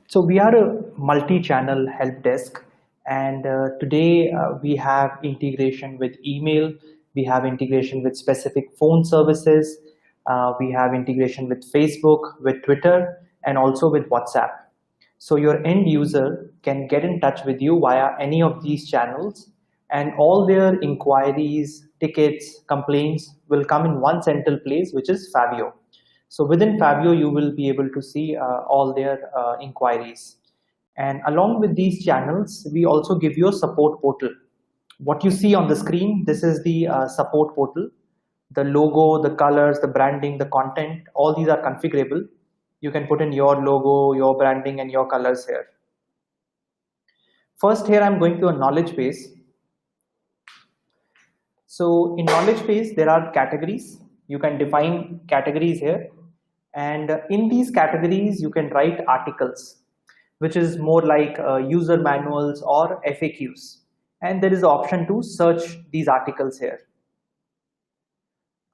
So we are a multi-channel help desk, and today we have integration with email, we have integration with specific phone services, we have integration with Facebook, with Twitter, and also with WhatsApp. So your end user can get in touch with you via any of these channels, and all their inquiries, tickets, complaints will come in one central place, which is Faveo. So within Faveo, you will be able to see all their inquiries. And along with these channels, we also give you a support portal. What you see on the screen, this is the support portal. The logo, the colors, the branding, the content, all these are configurable. You can put in your logo, your branding, and your colors here. First, here I'm going to a knowledge base. So in knowledge base, there are categories. You can define categories here. And in these categories, you can write articles, which is more like user manuals or FAQs. And there is the option to search these articles here.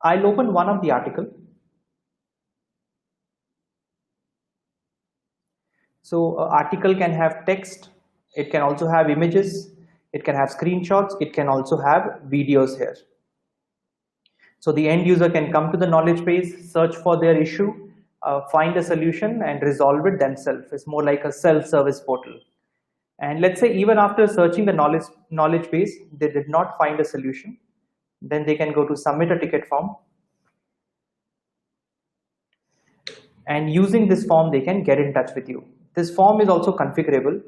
I'll open one of the article. So an article can have text, it can also have images, it can have screenshots, it can also have videos here. So the end user can come to the knowledge base, search for their issue, find a solution and resolve it themselves. It's more like a self-service portal. And let's say even after searching the knowledge base, they did not find a solution, then they can go to submit a ticket form. And using this form, they can get in touch with you. This form is also configurable.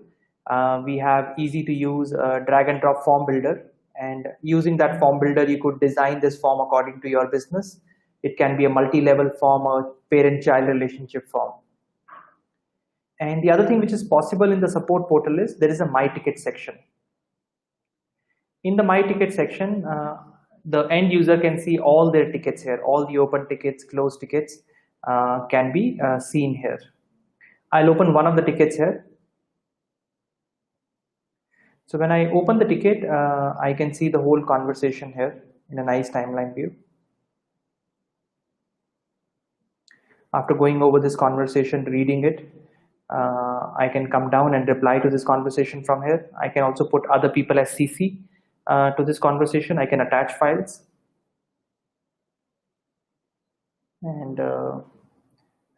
We have easy to use drag and drop form builder, and using that form builder, you could design this form according to your business. It can be a multi-level form or parent-child relationship form. And the other thing which is possible in the support portal is there is a My Ticket section. In the My Ticket section, the end user can see all their tickets here. All the open tickets, closed tickets can be seen here. I'll open one of the tickets here. So when I open the ticket, I can see the whole conversation here in a nice timeline view. After going over this conversation, reading it, I can come down and reply to this conversation from here. I can also put other people as CC to this conversation. I can attach files. And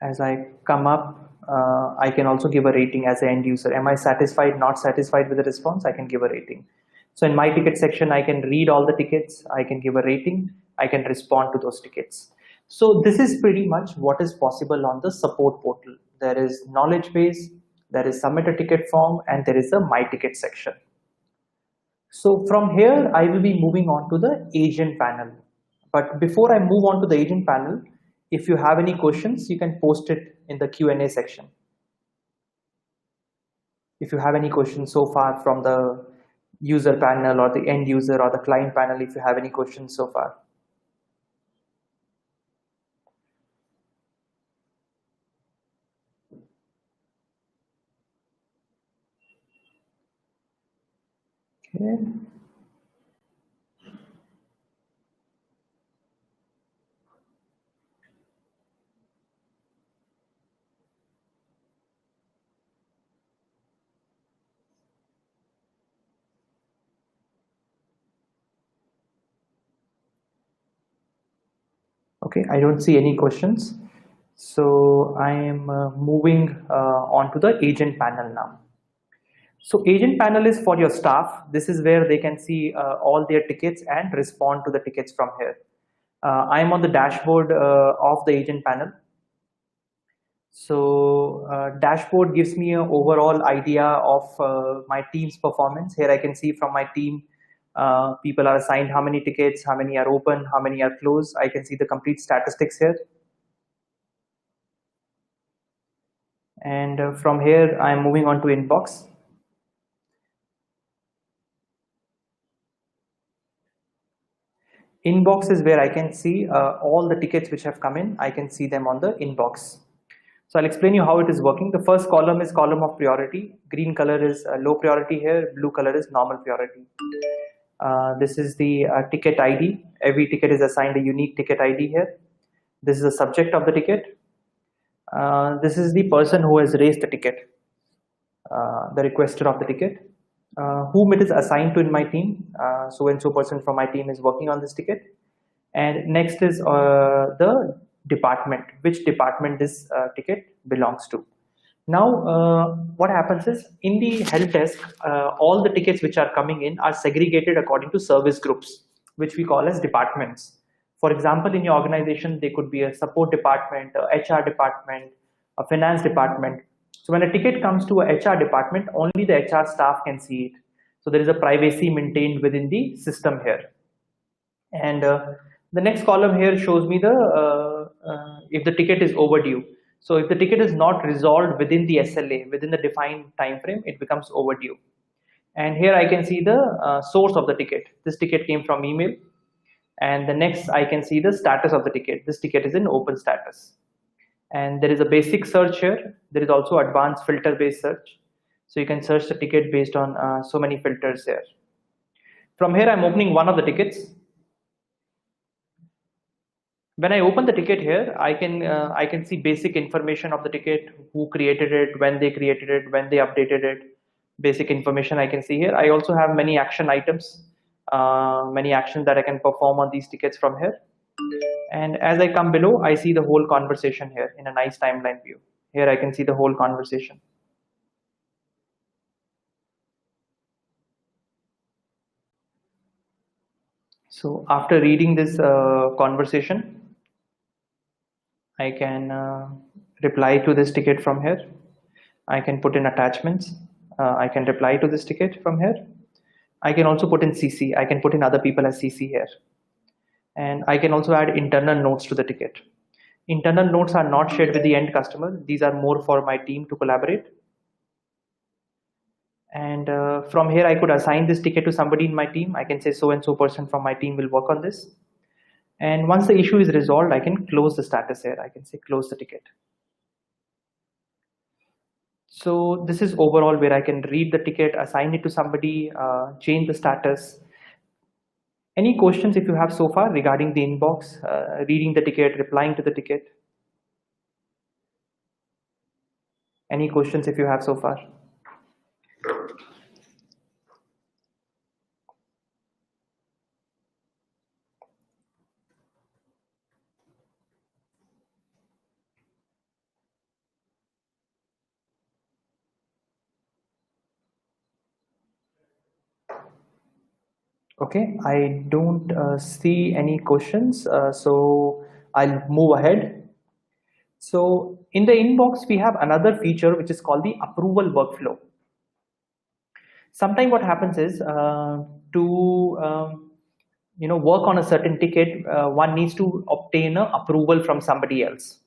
as I come up, I can also give a rating as an end user. Am I satisfied, not satisfied with the response? I can give a rating. So in my ticket section, I can read all the tickets. I can give a rating. I can respond to those tickets. So this is pretty much what is possible on the support portal. There is knowledge base, there is submit a ticket form, and there is a my ticket section. So from here, I will be moving on to the agent panel. But before I move on to the agent panel, if you have any questions, you can post it in the Q&A section. If you have any questions so far from the user panel or the end user or the client panel, if you have any questions so far. Okay. Okay, I don't see any questions. So I am moving on to the agent panel now. So agent panel is for your staff. This is where they can see all their tickets and respond to the tickets from here. I am on the dashboard of the agent panel. So dashboard gives me an overall idea of my team's performance. Here I can see from my team, people are assigned how many tickets, how many are open, how many are closed. I can see the complete statistics here. And from here, I'm moving on to inbox. Inbox is where I can see all the tickets which have come in. I can see them on the inbox. So I'll explain you how it is working. The first column is column of priority. Green color is low priority here. Blue color is normal priority. This is the ticket ID. Every ticket is assigned a unique ticket ID here. This is the subject of the ticket. This is the person who has raised the ticket. the requester of the ticket, whom it is assigned to in my team. So and so person from my team is working on this ticket. And next is the department, which department this ticket belongs to. Now, what happens is in the help desk, all the tickets which are coming in are segregated according to service groups, which we call as departments. For example, in your organization, there could be a support department, a HR department, a finance department. So when a ticket comes to a HR department, only the HR staff can see it. So there is a privacy maintained within the system here. And the next column here shows me the if the ticket is overdue. So if the ticket is not resolved within the SLA, within the defined time frame, it becomes overdue. And here I can see the source of the ticket. This ticket came from email. And the next I can see the status of the ticket. This ticket is in open status. And there is a basic search here. There is also advanced filter based search. So you can search the ticket based on so many filters here. From here I'm opening one of the tickets. When I open the ticket here, I can see basic information of the ticket, who created it, when they created it, when they updated it. Basic information I can see here. I also have many action items, many actions that I can perform on these tickets from here. And as I come below, I see the whole conversation here in a nice timeline view. Here I can see the whole conversation. So after reading this conversation, I can reply to this ticket from here. I can put in attachments. I can reply to this ticket from here. I can also put in CC. I can put in other people as CC here. And I can also add internal notes to the ticket. Internal notes are not shared with the end customer. These are more for my team to collaborate. And from here, I could assign this ticket to somebody in my team. I can say so and so person from my team will work on this. And once the issue is resolved, I can close the status here. I can say close the ticket. So this is overall where I can read the ticket, assign it to somebody, change the status. Any questions if you have so far regarding the inbox, reading the ticket, replying to the ticket? Any questions if you have so far? Okay, I don't see any questions, so I'll move ahead. So in the inbox, we have another feature which is called the approval workflow. Sometimes what happens is to work on a certain ticket, one needs to obtain an approval from somebody else.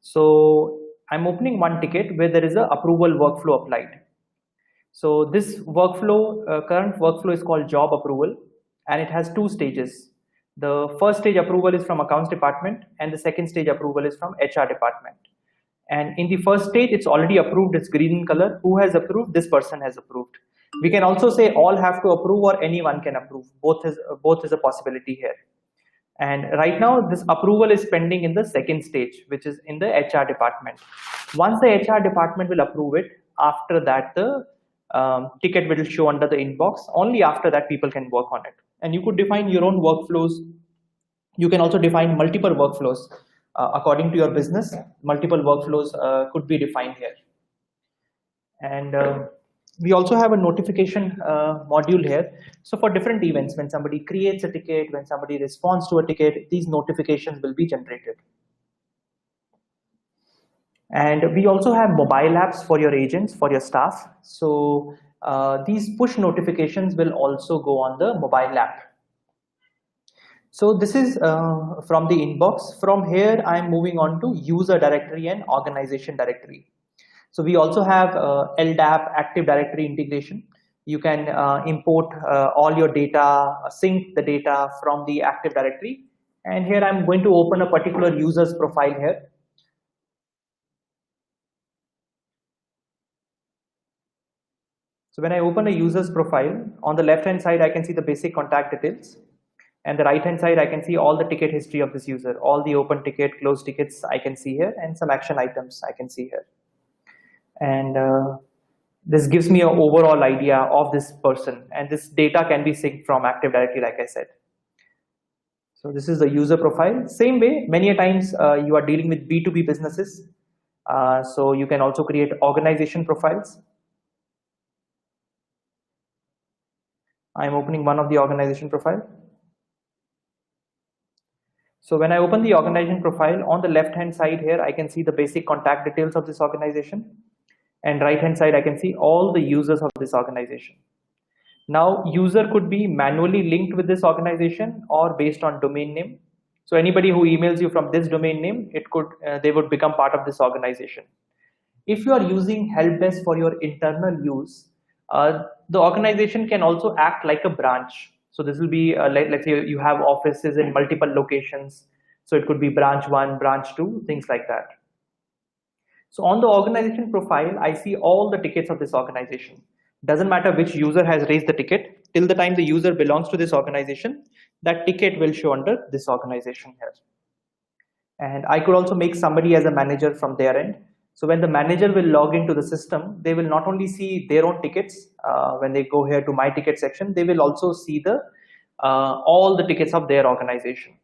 So I'm opening one ticket where there is an approval workflow applied. So this workflow, current workflow is called job approval, and it has two stages. The first stage approval is from accounts department, and the second stage approval is from HR department. And in the first stage, it's already approved, it's green in color. Who has approved? This person has approved. We can also say all have to approve or anyone can approve. Both is a possibility here. And right now, this approval is pending in the second stage, which is in the HR department. Once the HR department will approve it, after that, the ticket will show under the inbox. Only after that people can work on it. And you could define your own workflows. You can also define multiple workflows according to your business. Multiple workflows could be defined here. And we also have a notification module here. So for different events, when somebody creates a ticket, when somebody responds to a ticket, these notifications will be generated. And we also have mobile apps for your agents, for your staff. So these push notifications will also go on the mobile app. So this is from the inbox. From here, I'm moving on to user directory and organization directory. So we also have LDAP, Active Directory integration. You can import all your data, sync the data from the Active Directory. And here I'm going to open a particular user's profile here. So when I open a user's profile, on the left-hand side, I can see the basic contact details. And the right-hand side, I can see all the ticket history of this user, all the open ticket, closed tickets I can see here, and some action items I can see here. And This gives me an overall idea of this person, and this data can be synced from Active Directory, like I said. So this is the user profile. Same way, many a times you are dealing with B2B businesses. So you can also create organization profiles. I'm opening one of the organization profile. So when I open the organization profile, on the left hand side here, I can see the basic contact details of this organization. And right hand side, I can see all the users of this organization. Now, user could be manually linked with this organization or based on domain name. So anybody who emails you from this domain name, they would become part of this organization. If you are using Helpdesk for your internal use, the organization can also act like a branch. So this will be like, let's say you have offices in multiple locations. So it could be branch 1, branch 2, things like that. So on the organization profile, I see all the tickets of this organization. Doesn't matter which user has raised the ticket, till the time the user belongs to this organization, that ticket will show under this organization here. And I could also make somebody as a manager from their end. So when the manager will log into the system, they will not only see their own tickets. When they go here to my ticket section, they will also see all the tickets of their organization.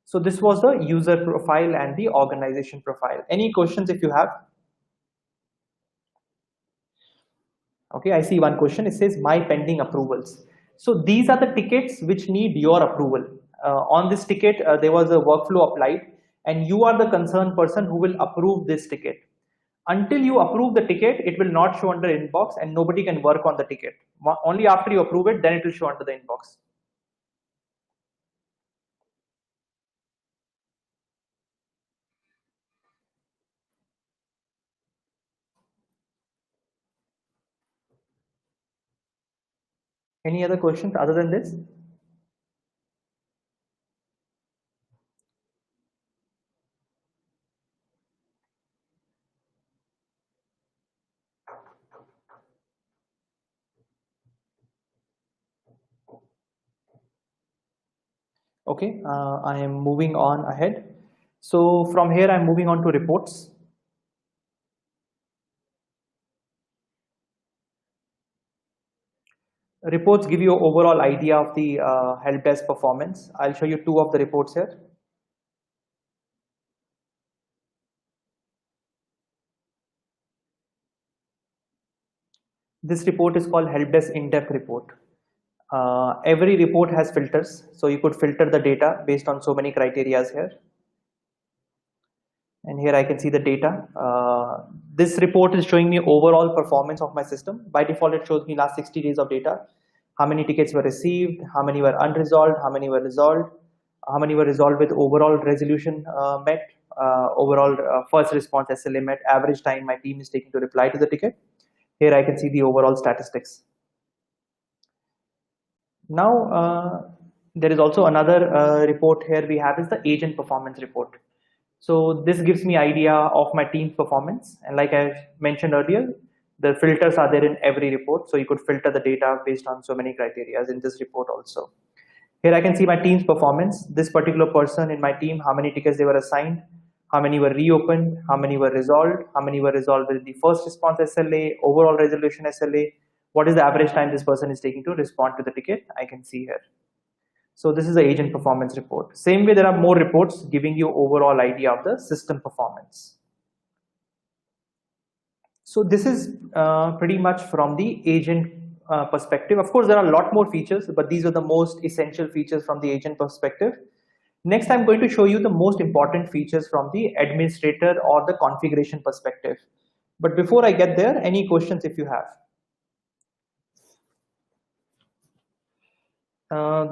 So this was the user profile and the organization profile. Any questions if you have? Okay, I see one question. It says my pending approvals. So these are the tickets which need your approval. On this ticket, there was a workflow applied, and you are the concerned person who will approve this ticket. Until you approve the ticket, it will not show under inbox and nobody can work on the ticket. Only after you approve it, then it will show under the inbox. Any other questions other than this? Okay, I am moving on ahead. So from here, I'm moving on to reports. Reports give you an overall idea of the help desk performance. I'll show you two of the reports here. This report is called help desk in-depth report. Every report has filters, so you could filter the data based on so many criteria here. And here I can see the data. This report is showing me overall performance of my system. By default, it shows me last 60 days of data. How many tickets were received, how many were unresolved, how many were resolved, how many were resolved with overall resolution met, overall first response SLA met, average time my team is taking to reply to the ticket. Here I can see the overall statistics. Now, there is also another report here we have is the agent performance report. So this gives me idea of my team's performance. And like I mentioned earlier, the filters are there in every report. So you could filter the data based on so many criteria in this report also. Here I can see my team's performance. This particular person in my team, how many tickets they were assigned, how many were reopened, how many were resolved, how many were resolved with the first response SLA, overall resolution SLA, what is the average time this person is taking to respond to the ticket, I can see here. So this is the agent performance report. Same way, there are more reports giving you overall idea of the system performance. So this is pretty much from the agent perspective. Of course, there are a lot more features, but these are the most essential features from the agent perspective. Next, I'm going to show you the most important features from the administrator or the configuration perspective. But before I get there, any questions if you have?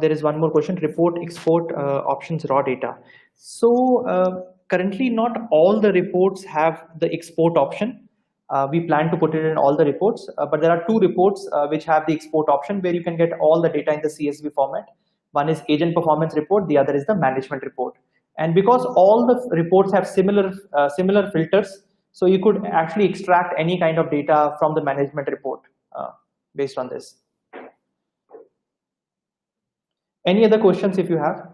There is one more question, report export options raw data. So currently not all the reports have the export option. We plan to put it in all the reports, but there are two reports which have the export option where you can get all the data in the CSV format. One is agent performance report, the other is the management report. And because all the reports have similar filters, so you could actually extract any kind of data from the management report based on this. Any other questions if you have?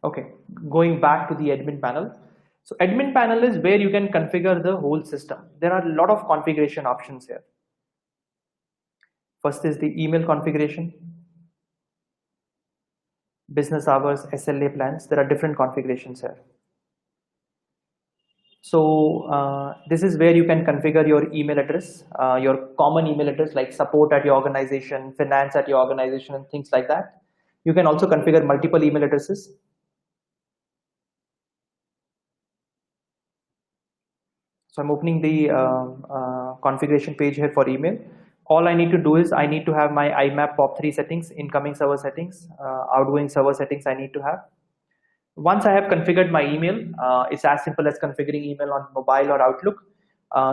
Okay, going back to the admin panel. So admin panel is where you can configure the whole system. There are a lot of configuration options here. First is the email configuration, business hours, SLA plans. There are different configurations here. So this is where you can configure your email address, your common email address like support at your organization, finance at your organization, and things like that. You can also configure multiple email addresses. So I'm opening the configuration page here for email. All I need to do is I need to have my IMAP POP3 settings, incoming server settings, outgoing server settings I need to have. Once I have configured my email, it's as simple as configuring email on mobile or Outlook.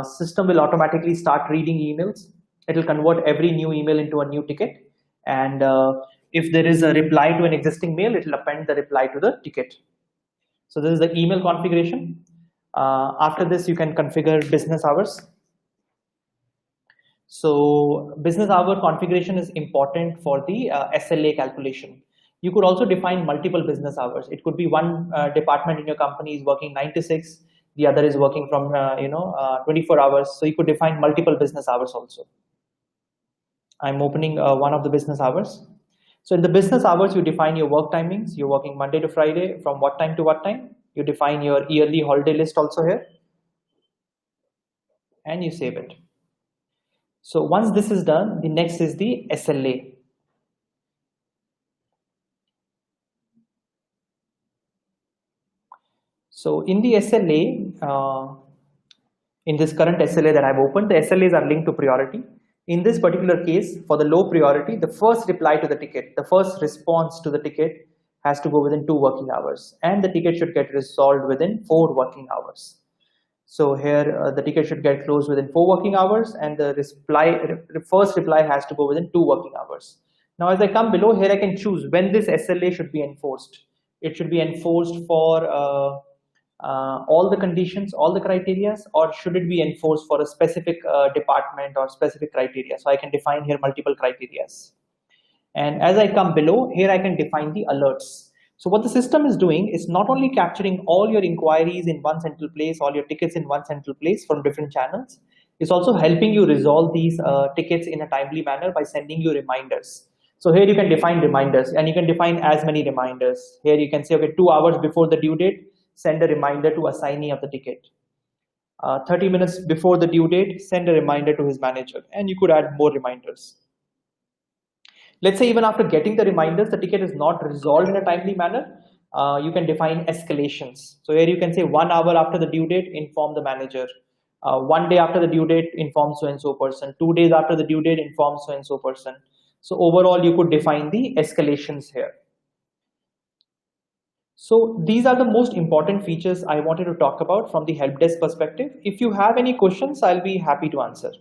System will automatically start reading emails. It will convert every new email into a new ticket. And if there is a reply to an existing mail, it will append the reply to the ticket. So this is the email configuration. After this, you can configure business hours. So business hour configuration is important for the SLA calculation. You could also define multiple business hours. It could be one department in your company is working 9 to 6, the other is working from 24 hours. So you could define multiple business hours also. I'm opening one of the business hours. So in the business hours, you define your work timings. You're working Monday to Friday from what time to what time. You define your yearly holiday list also here, and you save it. So once this is done, the next is the SLA. So in the SLA, in this current SLA that I've opened, the SLAs are linked to priority. In this particular case, for the low priority, the first reply to the ticket, the first response to the ticket has to go within 2 working hours, and the ticket should get resolved within 4 working hours. So here the ticket should get closed within 4 working hours, and the first reply has to go within 2 working hours. Now as I come below here, I can choose when this SLA should be enforced. It should be enforced for all the conditions, all the criteria, or should it be enforced for a specific department or specific criteria? So I can define here multiple criteria. And as I come below, here I can define the alerts. So what the system is doing is not only capturing all your inquiries in one central place, all your tickets in one central place from different channels, it's also helping you resolve these tickets in a timely manner by sending you reminders. So here you can define reminders, and you can define as many reminders. Here you can say, okay, 2 hours before the due date, send a reminder to assignee of the ticket. 30 minutes before the due date, send a reminder to his manager, and you could add more reminders. Let's say even after getting the reminders, the ticket is not resolved in a timely manner, you can define escalations. So here you can say 1 hour after the due date, inform the manager. 1 day after the due date, inform so and so person. 2 days after the due date, inform so and so person. So overall, you could define the escalations here. So these are the most important features I wanted to talk about from the help desk perspective. If you have any questions, I'll be happy to answer.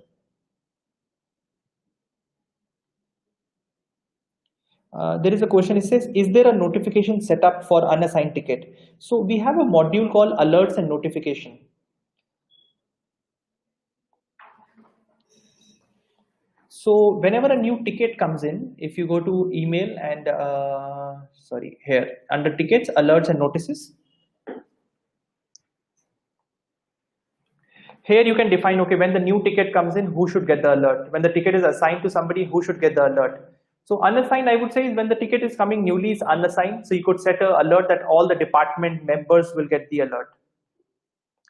There is a question, it says, is there a notification set up for unassigned ticket? So we have a module called alerts and notification. So whenever a new ticket comes in, if you go to email and here under tickets, alerts and notices, here you can define, okay, when the new ticket comes in, who should get the alert? When the ticket is assigned to somebody, who should get the alert? So unassigned, I would say, is when the ticket is coming newly is unassigned. So you could set an alert that all the department members will get the alert,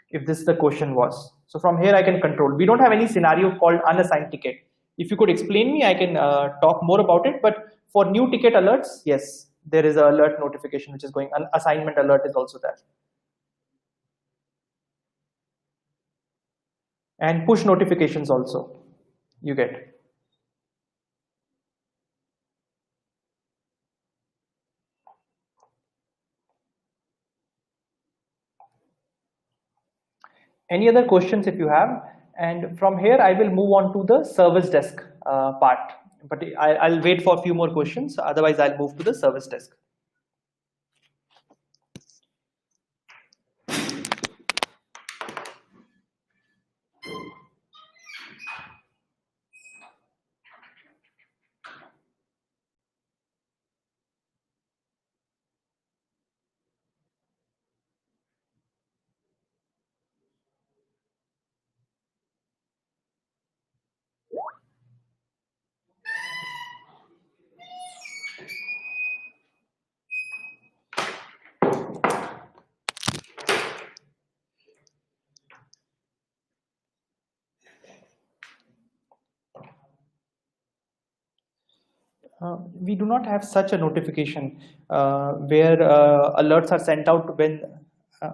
if this the question was. So from here I can control. We don't have any scenario called unassigned ticket. If you could explain me, I can talk more about it. But for new ticket alerts, yes, there is an alert notification which is going. An assignment alert is also there. And push notifications also you get. Any other questions if you have? And from here, I will move on to the service desk part. But I'll wait for a few more questions. Otherwise, I'll move to the service desk. We do not have such a notification where alerts are sent out when uh,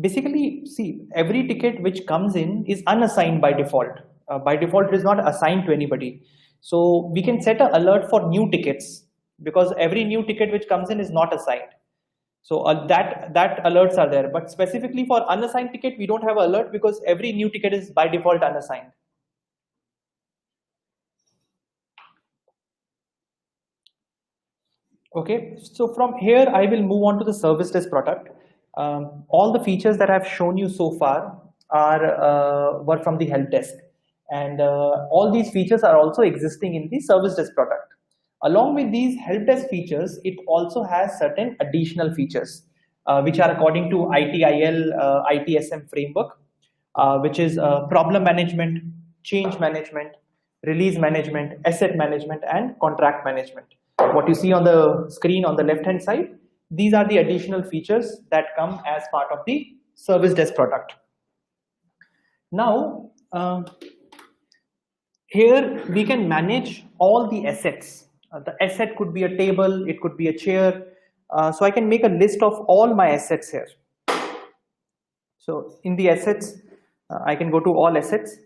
basically, see, every ticket which comes in is unassigned by default. By default, it is not assigned to anybody. So we can set an alert for new tickets because every new ticket which comes in is not assigned. So that alerts are there. But specifically for unassigned ticket, we don't have alert because every new ticket is by default unassigned. Okay, so from here I will move on to the service desk product. All the features that I've shown you so far were from the help desk, and all these features are also existing in the service desk product. Along with these help desk features, it also has certain additional features, which are according to ITIL ITSM framework, which is problem management, change management, release management, asset management, and contract management. What you see on the screen on the left hand side, these are the additional features that come as part of the service desk product. Now, here we can manage all the assets. The asset could be a table, it could be a chair. So I can make a list of all my assets here. So in the assets, I can go to all assets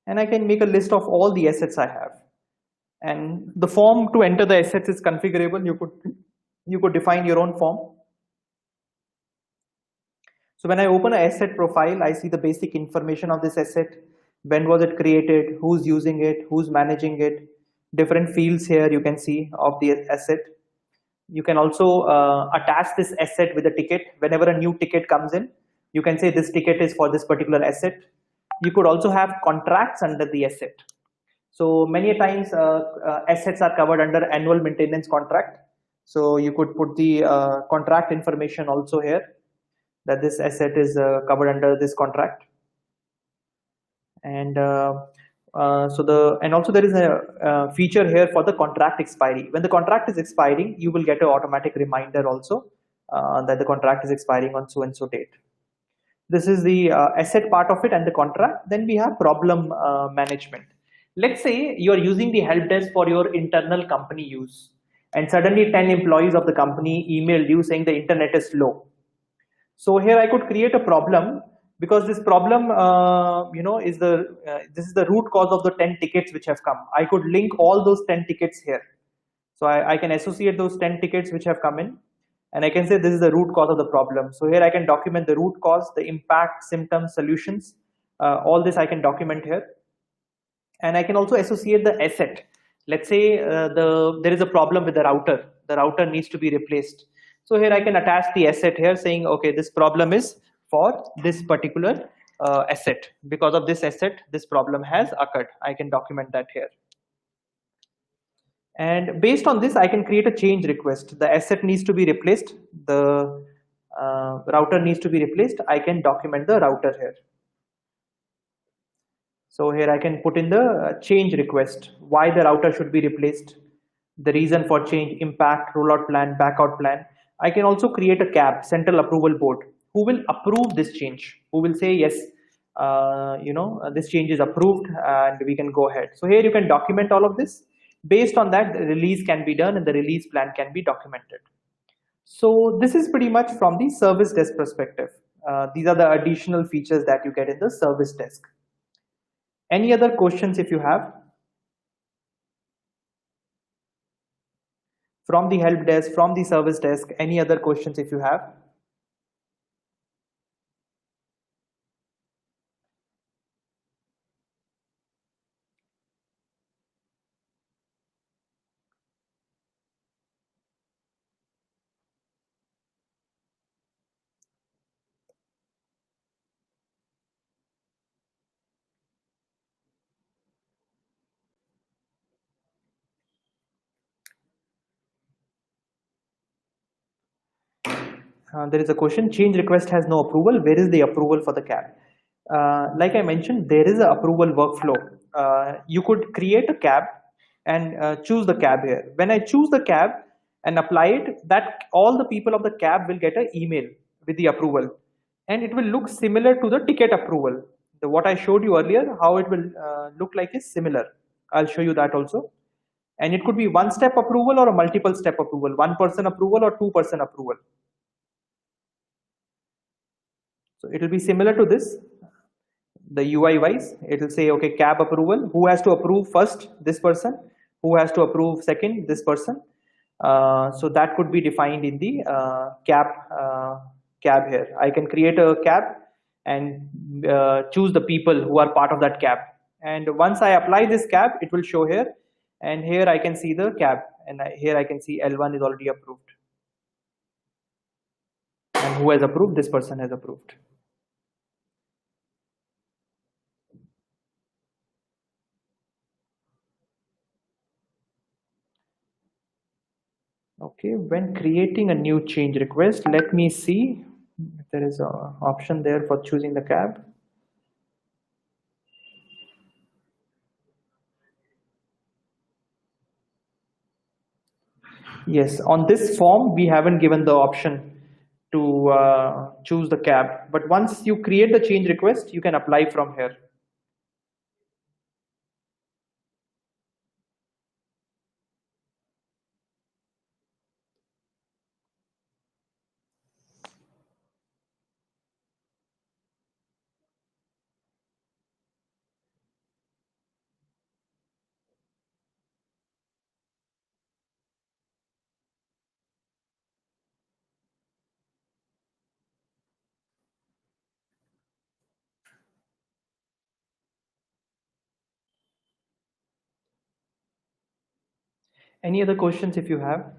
and I can make a list of all the assets I have. And the form to enter the assets is configurable. You could define your own form. So when I open an asset profile, I see the basic information of this asset. When was it created? Who's using it? Who's managing it? Different fields here you can see of the asset. You can also attach this asset with a ticket. Whenever a new ticket comes in, you can say this ticket is for this particular asset. You could also have contracts under the asset. So many times assets are covered under annual maintenance contract. So you could put the contract information also here, that this asset is covered under this contract. And also there is a feature here for the contract expiry. When the contract is expiring, you will get an automatic reminder also that the contract is expiring on so and so date. This is the asset part of it and the contract. Then we have problem management. Let's say you are using the help desk for your internal company use, and suddenly 10 employees of the company emailed you saying the internet is slow. So here I could create a problem, because this problem is this is the root cause of the 10 tickets which have come. I could link all those 10 tickets here. So I can associate those 10 tickets which have come in, and I can say this is the root cause of the problem. So here I can document the root cause, the impact, symptoms, solutions. All this I can document here. And I can also associate the asset. Let's say there is a problem with the router. The router needs to be replaced. So here I can attach the asset here saying, okay, this problem is for this particular asset. Because of this asset, this problem has occurred. I can document that here. And based on this, I can create a change request. The asset needs to be replaced. The router needs to be replaced. I can document the router here. So here I can put in the change request, why the router should be replaced, the reason for change, impact, rollout plan, backout plan. I can also create a CAB, central approval board, who will approve this change, who will say, yes, this change is approved and we can go ahead. So here you can document all of this. Based on that, the release can be done and the release plan can be documented. So this is pretty much from the service desk perspective. These are the additional features that you get in the service desk. Any other questions if you have? From the help desk, from the service desk, any other questions if you have? There is a question, change request has no approval. Where is the approval for the CAB? Like I mentioned, there is an approval workflow. You could create a CAB and choose the CAB here. When I choose the CAB and apply it, that all the people of the CAB will get an email with the approval. And it will look similar to the ticket approval. what I showed you earlier, how it will look like is similar. I'll show you that also. And it could be one step approval or a multiple step approval, one person approval or two-person approval. So it will be similar to this. The UI wise, it will say, okay, cab approval, who has to approve first? This person. Who has to approve second? This person. So that could be defined in the cab here. I can create a cab and choose the people who are part of that cab. And once I apply this cab, it will show here. And here I can see the cab. And here I can see L1 is already approved. And who has approved? This person has approved. Okay, when creating a new change request, let me see if there is an option there for choosing the cab. Yes, on this form, we haven't given the option to choose the cab. But once you create the change request, you can apply from here. Any other questions if you have?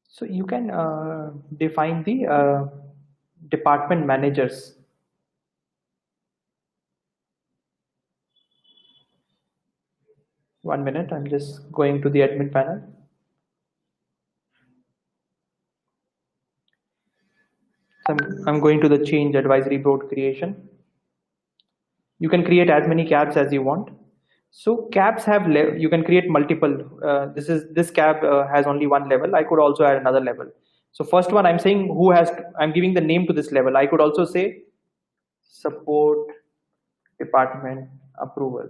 So you can define the department managers. One minute, I'm just going to the admin panel. So I'm going to the change advisory board creation. You can create as many cabs as you want. So cabs have you can create multiple. This cab has only one level. I could also add another level. So first one, I'm saying who has. I'm giving the name to this level. I could also say support department approval.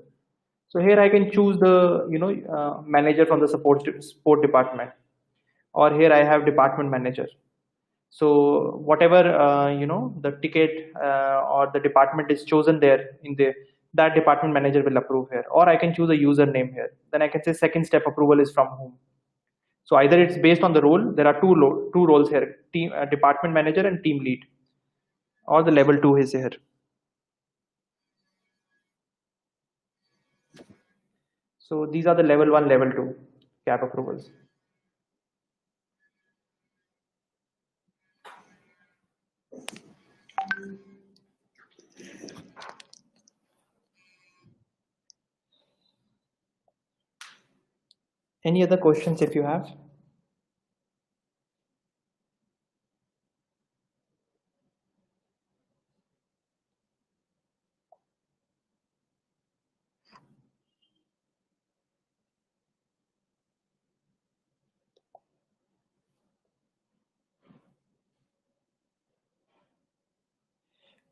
So here I can choose the manager from the support department, or here I have department manager. So whatever the ticket or the department is chosen there in the that department manager will approve here, or I can choose a username here. Then I can say second step approval is from whom. So either it's based on the role. There are two roles here: team department manager and team lead, or the level 2 is here. So these are the level 1, level 2 cap approvals. Any other questions if you have?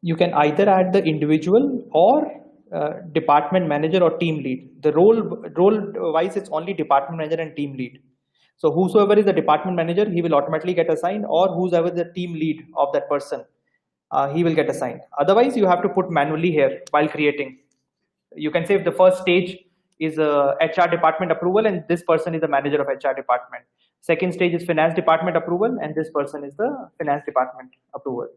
You can either add the individual or department manager or team lead. The role wise, it's only department manager and team lead. So whosoever is the department manager, he will automatically get assigned, or whosoever the team lead of that person, he will get assigned. Otherwise, you have to put manually here while creating. You can say if the first stage is HR department approval, and this person is the manager of HR department. Second stage is finance department approval, and this person is the finance department approval.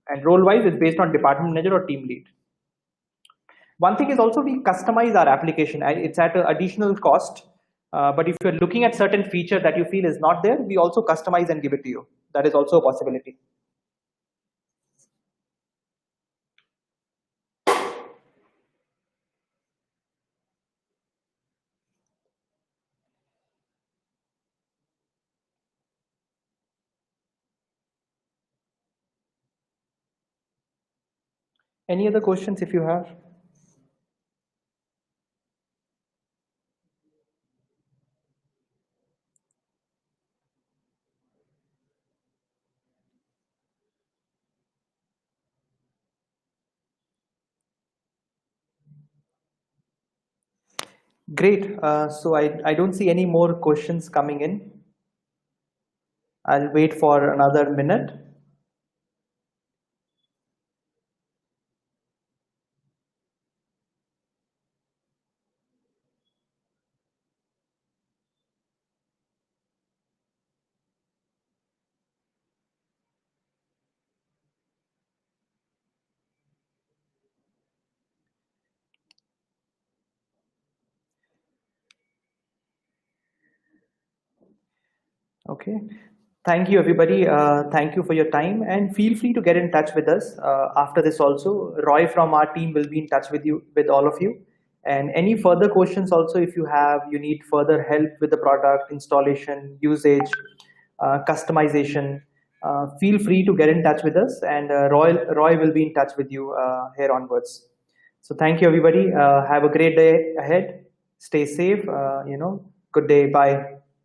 And role wise, it's based on department manager or team lead. One thing is also we customize our application. It's at an additional cost. But if you're looking at certain feature that you feel is not there, we also customize and give it to you. That is also a possibility. Any other questions if you have? Great. So I don't see any more questions coming in. I'll wait for another minute. Okay. Thank you, everybody. Thank you for your time, and feel free to get in touch with us after this also. Roy from our team will be in touch with you, with all of you. And any further questions also, if you have, you need further help with the product installation, usage, customization, feel free to get in touch with us, and Roy will be in touch with you here onwards. So thank you, everybody. Have a great day ahead. Stay safe. Good day. Bye.